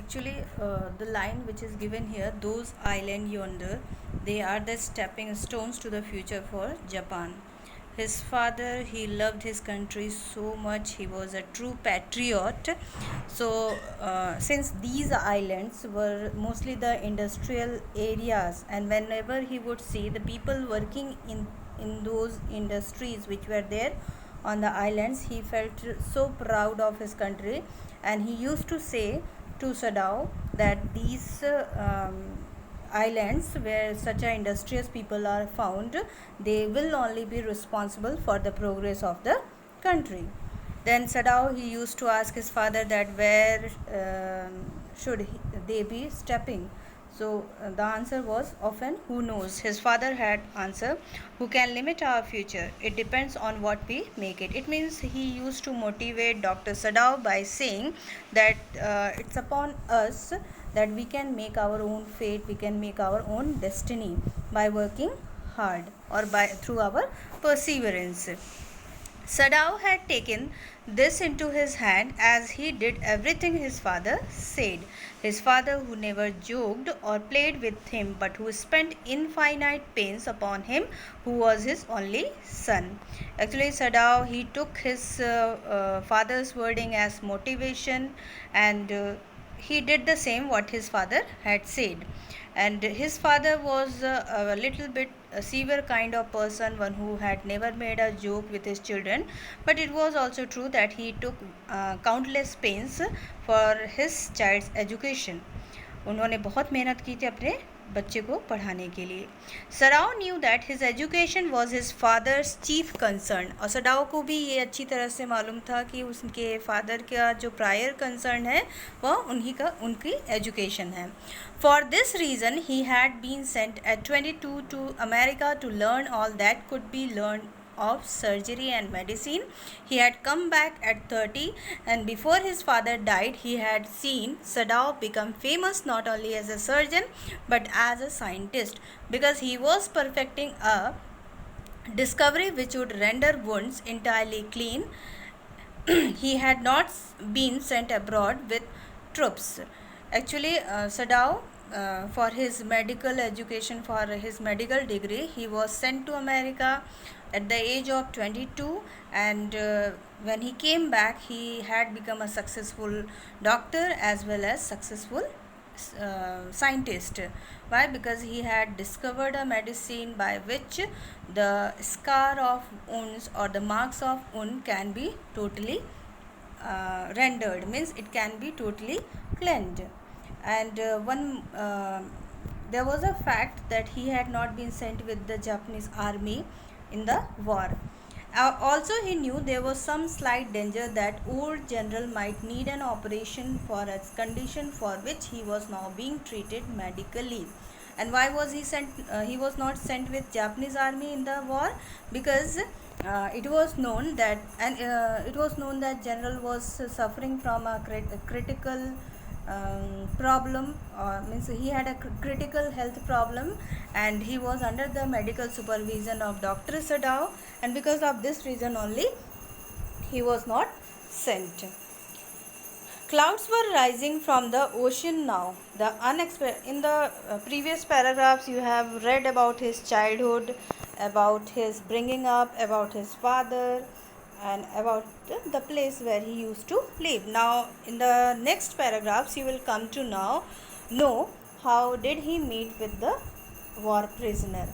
Actually, the line which is given here, those island yonder, they are the stepping stones to the future for Japan. His father, he loved his country so much. He was a true patriot. So, since these islands were mostly the industrial areas, and whenever he would see the people working in those industries which were there on the islands, he felt so proud of his country, and he used to say to Sadao that these islands where such a industrious people are found, they will only be responsible for the progress of the country. Then Sadao, he used to ask his father that where they be stepping. So the answer was often, who knows. His father had answer, who can limit our future? It depends on what we make it. It means he used to motivate Dr. Sadao by saying that it's upon us that we can make our own fate, we can make our own destiny by working hard or by through our perseverance. Sadao had taken this into his hand as he did everything his father said. His father, who never joked or played with him but who spent infinite pains upon him, who was his only son. Actually, Sadao, he took his father's wording as motivation, and he did the same what his father had said. And his father was a little bit a severe kind of person, one who had never made a joke with his children, but it was also true that he took countless pains for his child's education. उन्होंने बहुत मेहनत की थी अपने बच्चे को पढ़ाने के लिए. Sadao knew that his education was his father's chief concern, और सडाओ को भी ये अच्छी तरह से मालूम था कि उसके फादर का जो प्रायर कंसर्न है वह उनकी एजुकेशन है. For this reason he had been sent at 22 to America to learn all that could be learn of surgery and medicine. He had come back at 30, and before his father died, he had seen Sadao become famous not only as a surgeon but as a scientist, because he was perfecting a discovery which would render wounds entirely clean. He had not been sent abroad with troops. Actually, Sadao, for his medical education, for his medical degree, he was sent to America at the age of 22, and when he came back, he had become a successful doctor as well as successful scientist. Why? Because he had discovered a medicine by which the scar of wounds or the marks of wound can be totally rendered, means it can be totally cleansed. And there was a fact that he had not been sent with the Japanese army in the war. Also, he knew there was some slight danger that old general might need an operation for a condition for which he was now being treated medically. And why was he sent? He was not sent with Japanese army in the war, because it was known that general was suffering from a critical problem, means he had a critical health problem, and he was under the medical supervision of Dr. Sadao, and because of this reason only he was not sent. Clouds were rising from the ocean now. In the previous paragraphs you have read about his childhood, about his bringing up, about his father, and about the place where he used to live. Now in the next paragraphs you will come to know how did he meet with the war prisoner.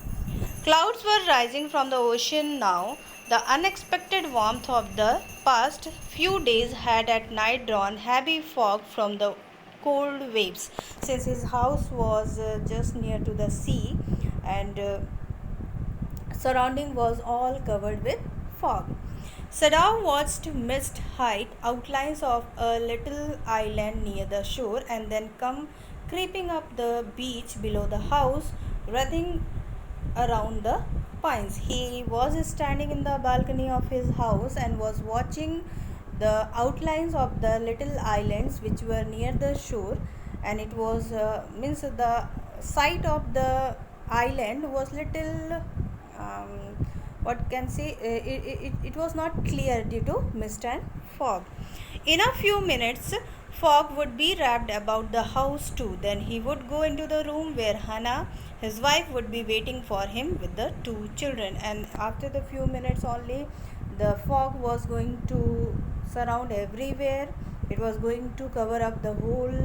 Clouds were rising from the ocean now. The unexpected warmth of the past few days had at night drawn heavy fog from the cold waves. Since his house was just near to the sea, and surrounding was all covered with fog. Sadao watched mist height outlines of a little island near the shore, and then come creeping up the beach below the house, wraithing around the pines. He was standing in the balcony of his house and was watching the outlines of the little islands which were near the shore, and it was means the sight of the island was little what can say, it was not clear due to mist and fog. In a few minutes Fog would be wrapped about the house too. Then he would go into the room where Hannah, his wife, would be waiting for him with the two children. And after the few minutes only, the fog was going to surround everywhere. It was going to cover up the whole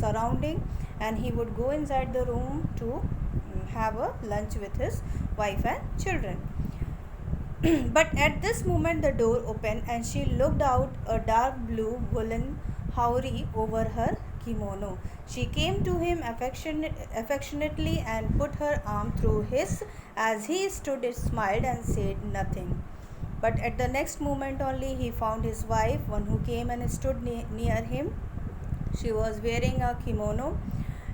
surrounding, and he would go inside the room to have a lunch with his wife and children. But at this moment the door opened and she looked out a dark blue woolen houri over her kimono. She came to him affectionately and put her arm through his. As he stood, it smiled and said nothing. But at the next moment only he found his wife, one who came and stood near him. She was wearing a kimono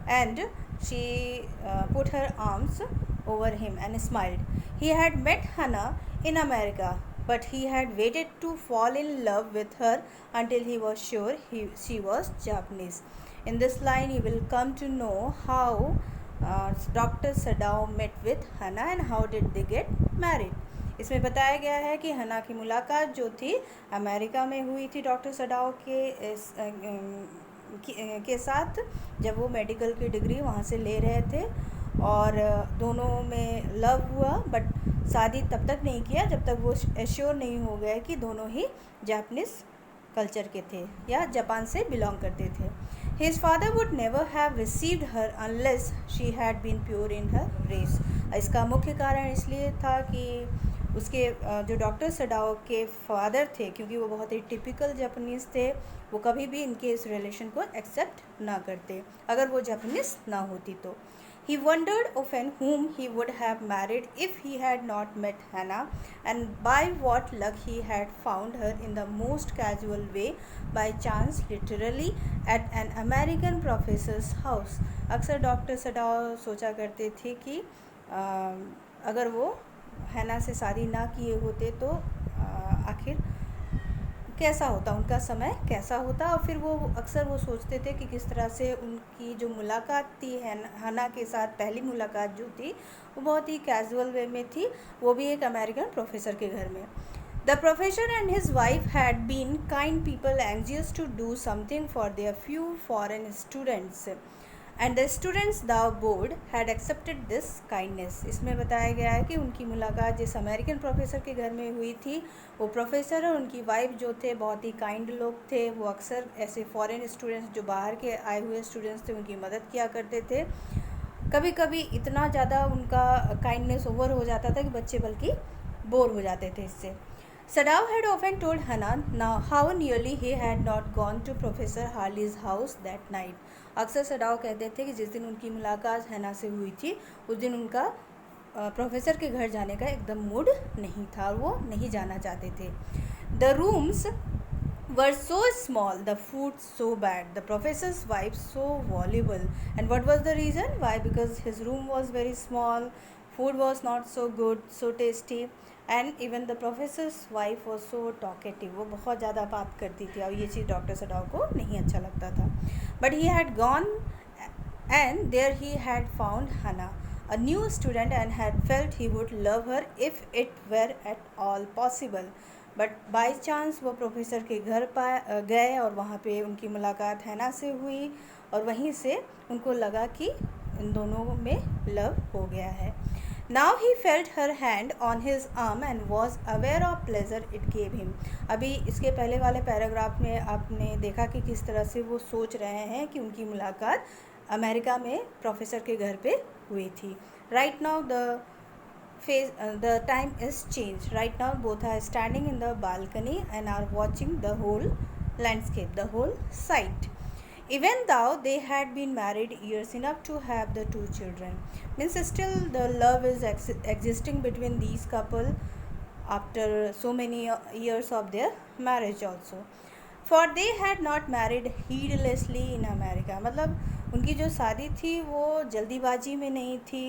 and she put her arms over him and smiled. He had met Hannah in America, but he had waited to fall in love with her until he was sure she was Japanese. In this line, you will come to know how Dr. Sadao met with Hannah and how did they get married. इसमें बताया गया है कि हना की मुलाकात जो थी अमेरिका में हुई थी डॉक्टर सडाओ के साथ, जब वो मेडिकल की डिग्री वहाँ से ले रहे थे, और दोनों में लव हुआ, बट शादी तब तक नहीं किया जब तक वो एश्योर नहीं हो गया कि दोनों ही जापानीज़ कल्चर के थे या जापान से बिलोंग करते थे. His father would never have received her unless she had been pure in her race. इसका मुख्य कारण इसलिए था कि उसके जो डॉक्टर सडाओ के फादर थे, क्योंकि वो बहुत ही टिपिकल जापानीज़ थे, वो कभी भी इनके इस रिलेशन को एक्सेप्ट ना करते अगर वो जापानीज़ ना होती तो. He wondered often whom he would have married if he had not met Hannah, and by what luck he had found her in the most casual way, by chance, literally, at an American professor's house. अक्सर doctor Sadao सोचा करते थे कि अगर वो हैना से शादी ना किए होते तो आखिर कैसा होता, उनका समय कैसा होता. और फिर वो अक्सर वो सोचते थे कि किस तरह से उनकी जो मुलाकात थी हना के साथ, पहली मुलाकात जो थी वो बहुत ही कैजुअल वे में थी, वो भी एक अमेरिकन प्रोफेसर के घर में. The professor and his wife had been kind people anxious to do something for their few foreign students, and the students the board had accepted this kindness. इसमें बताया गया है कि उनकी मुलाकात जिस अमेरिकन प्रोफेसर के घर में हुई थी, वो प्रोफेसर और उनकी वाइफ जो थे बहुत ही काइंड लोग थे. वो अक्सर ऐसे फॉरेन स्टूडेंट्स जो बाहर के आए हुए स्टूडेंट्स थे उनकी मदद किया करते थे. कभी कभी इतना ज़्यादा उनका काइंडनेस ओवर हो जाता था कि बच्चे बल्कि बोर हो जाते थे इससे. Sadao had often told Hannah now how nearly he had not gone to Professor Harley's house that night. अक्सर सडाओ कहते थे कि जिस दिन उनकी मुलाकात हैना से हुई थी उस दिन उनका प्रोफेसर के घर जाने का एकदम मूड नहीं था, वो नहीं जाना चाहते थे. The rooms were so small, the food so bad, the professor's wife so voluble. And what was the reason? Why? Because his room was very small, food was not so good, so tasty, and even the professor's wife was so talkative. वो बहुत ज़्यादा बात करती थी और ये चीज़ doctor Sadao को नहीं अच्छा लगता था. But he had gone and there he had found Hannah, a new student, and had felt he would love her if it were at all possible. But by chance वो professor के घर गए और वहाँ पे उनकी मुलाकात हैना से हुई और वहीं से उनको लगा कि इन दोनों में लव हो गया है. Now he felt her hand on his arm and was aware of pleasure it gave him. अभी इसके पहले वाले पैराग्राफ में आपने देखा कि किस तरह से वो सोच रहे हैं कि उनकी मुलाकात अमेरिका में प्रोफेसर के घर पे हुई थी. Right now the time is changed. Right now both are standing in the balcony and are watching the whole landscape, the whole sight. Even though they had been married years enough to have the two children, means still the love is existing between these couple after so many years of their marriage also. For they had not married heedlessly in America. मतलब उनकी जो शादी थी वो जल्दीबाजी में नहीं थी,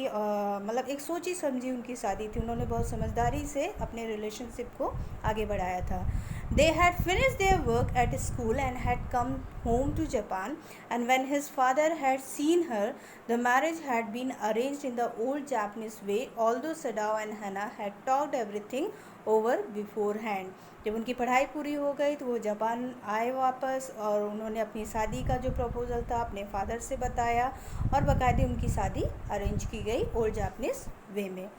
मतलब एक सोची समझी उनकी शादी थी. उन्होंने बहुत समझदारी से अपने रिलेशनशिप को आगे बढ़ाया था. They had finished their work at school and had come home to Japan, and when his father had seen her, the marriage had been arranged in the old Japanese way, although Sadao and Hannah had talked everything over beforehand. जब उनकी पढ़ाई पूरी हो गई तो वो Japan आए वापस, और उन्होंने अपनी शादी का जो प्रपोज़ल था अपने फादर से बताया, और बाकायदे उनकी शादी अरेंज की गई ओल्ड जापनीज वे में.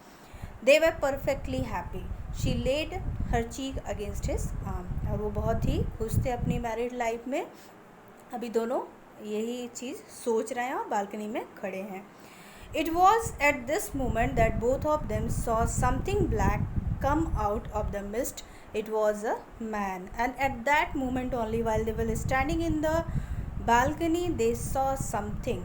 They were perfectly happy. She laid her cheek against his arm. और वो बहुत ही खुश थे अपनी मैरिड लाइफ में. अभी दोनों यही चीज़ सोच रहे हैं और बालकनी में खड़े हैं. It was at this moment that both of them saw something black come out of the mist. It was a man, and at that moment only, while they were standing in the balcony, they saw something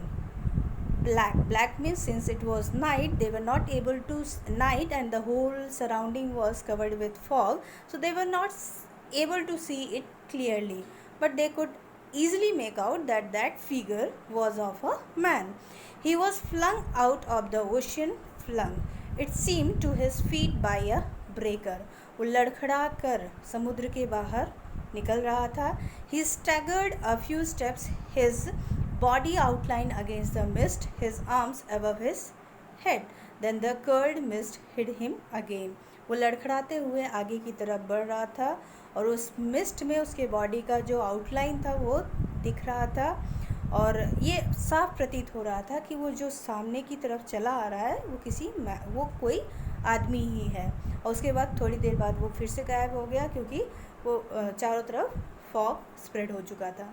black. Black means since it was night, they were not able to night, and the whole surrounding was covered with fog, so they were not able to see it clearly, but they could easily make out that that figure was of a man. He was flung out of the ocean, flung, it seemed, to his feet by a breaker. वो लड़खड़ा कर समुद्र के बाहर निकल रहा था. He staggered a few steps, his body outlined against the mist, his arms above his head. Then the curled mist hid him again. वो लड़खड़ाते हुए आगे की तरफ बढ़ रहा था, और उस मिस्ट में उसके बॉडी का जो आउटलाइन था वो दिख रहा था, और ये साफ प्रतीत हो रहा था कि वो जो सामने की तरफ चला आ रहा है वो कोई आदमी ही है. और उसके बाद थोड़ी देर बाद वो फिर से गायब हो गया, क्योंकि वो चारों तरफ फॉग स्प्रेड हो चुका था.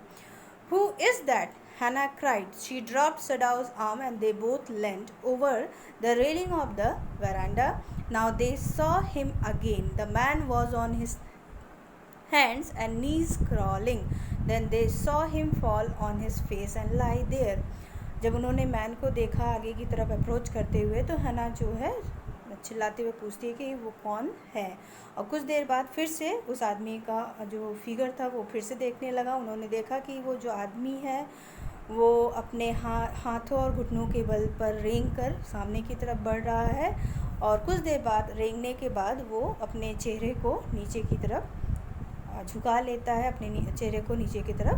Who is that? Hannah cried. She dropped Sadao's arm and they both leant over the railing of the veranda. Now they saw him again. The man was on his hands and knees crawling. Then they saw him fall on his face and lie there. जब उन्होंने man को देखा आगे की तरफ approach करते हुए, तो हना जो है चिल्लाते हुए पूछती है कि वो कौन है. और कुछ देर बाद फिर से उस आदमी का जो फिगर था वो फिर से देखने लगा. उन्होंने देखा कि वो जो आदमी है वो अपने हाथों और घुटनों के बल पर रेंग कर सामने की तरफ बढ़ रहा है, और कुछ देर बाद रेंगने के बाद वो अपने चेहरे को नीचे की तरफ झुका लेता है, अपने चेहरे को नीचे की तरफ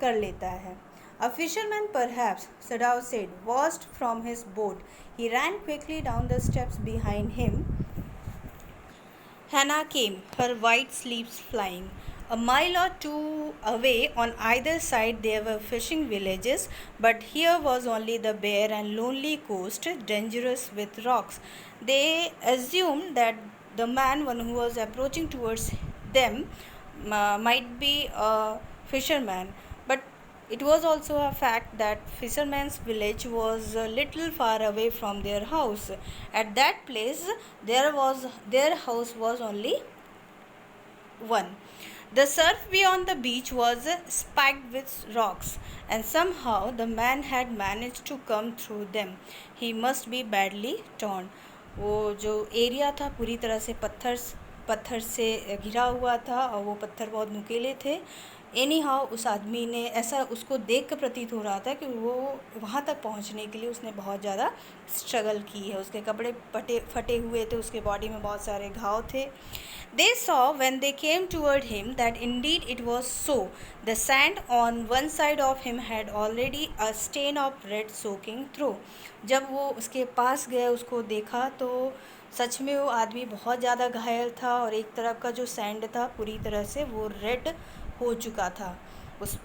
कर लेता है. A fisherman perhaps, Sadao said, washed from his boat. He ran quickly down the steps behind him. Hannah came, her white sleeves flying. A mile or two away on either side there were fishing villages, but here was only the bare and lonely coast, dangerous with rocks. They assumed that the man, one who was approaching towards them, might be a fisherman, but it was also a fact that fisherman's village was a little far away from their house. At that place, their house was only one. The surf beyond the beach was spiked with rocks, and somehow the man had managed to come through them. He must be badly torn. वो जो area था पूरी तरह से पत्थर से घिरा हुआ था, और वो पत्थर बहुत नुकीले थे. एनी हाउ उस आदमी ने, ऐसा उसको देख कर प्रतीत हो रहा था कि वो वहाँ तक पहुँचने के लिए उसने बहुत ज़्यादा स्ट्रगल की है. उसके कपड़े फटे हुए थे, उसके बॉडी में बहुत सारे घाव थे. They saw when they came toward him that indeed it was so. The sand on one side of him had already a stain of red soaking through. जब वो उसके पास गए, उसको देखा, तो सच में वो आदमी बहुत ज़्यादा घायल था, और एक तरफ का जो सैंड था पूरी तरह से वो रेड हो चुका था,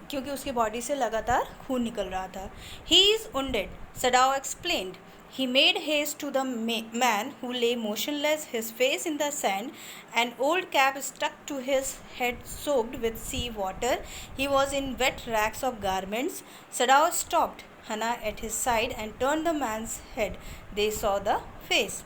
क्योंकि उसके बॉडी से लगातार खून निकल रहा था. He is wounded, Sadao explained. He made haste to the man who lay motionless, his face in the sand, an old cap stuck to his head soaked with sea water. He was in wet rags of garments. Sadao stopped Hannah at his side and turned the man's head. They saw the face.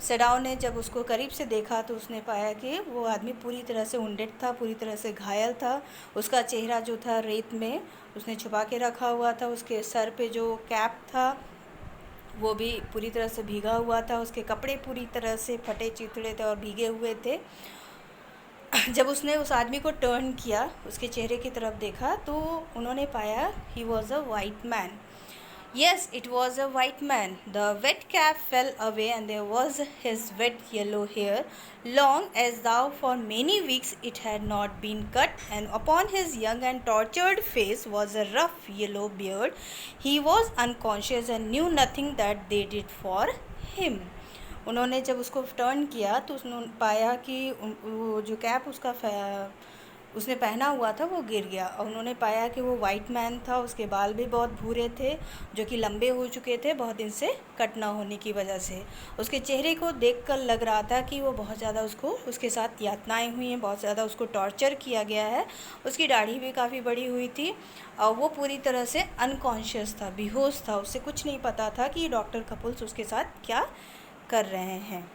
Sadao ने जब उसको करीब से देखा तो उसने पाया कि वो आदमी पूरी तरह से वुंडेड था, पूरी तरह से घायल था. उसका चेहरा जो था रेत में उसने छुपा के रखा हुआ था. उसके सर पे जो कैप था वो भी पूरी तरह से भीगा हुआ था. उसके कपड़े पूरी तरह से फटे चिथड़े थे और भीगे हुए थे. जब उसने उस आदमी को टर्न किया, उसके चेहरे की तरफ देखा, तो उन्होंने पाया he was a white man. Yes, it was a white man. The wet cap fell away, and there was his wet yellow hair, long as though for many weeks it had not been cut, and upon his young and tortured face was a rough yellow beard. He was unconscious and knew nothing that they did for him. उन्होंने जब उसको turn किया तो उसने पाया कि वो जो कैप उसने पहना हुआ था वो गिर गया, और उन्होंने पाया कि वो वाइट मैन था। उसके बाल भी बहुत भूरे थे, जो कि लंबे हो चुके थे बहुत दिन से कट ना होने की वजह से। उसके चेहरे को देखकर लग रहा था कि वो बहुत ज़्यादा उसके साथ यातनाएं हुई हैं, बहुत ज़्यादा उसको टॉर्चर किया गया है। उसकी दाढ़ी भी काफ़ी बड़ी हुई थी और वो पूरी तरह से अनकॉन्शियस था, बेहोश था। उससे कुछ नहीं पता था कि डॉक्टर कपुल्स उसके साथ क्या कर रहे हैं।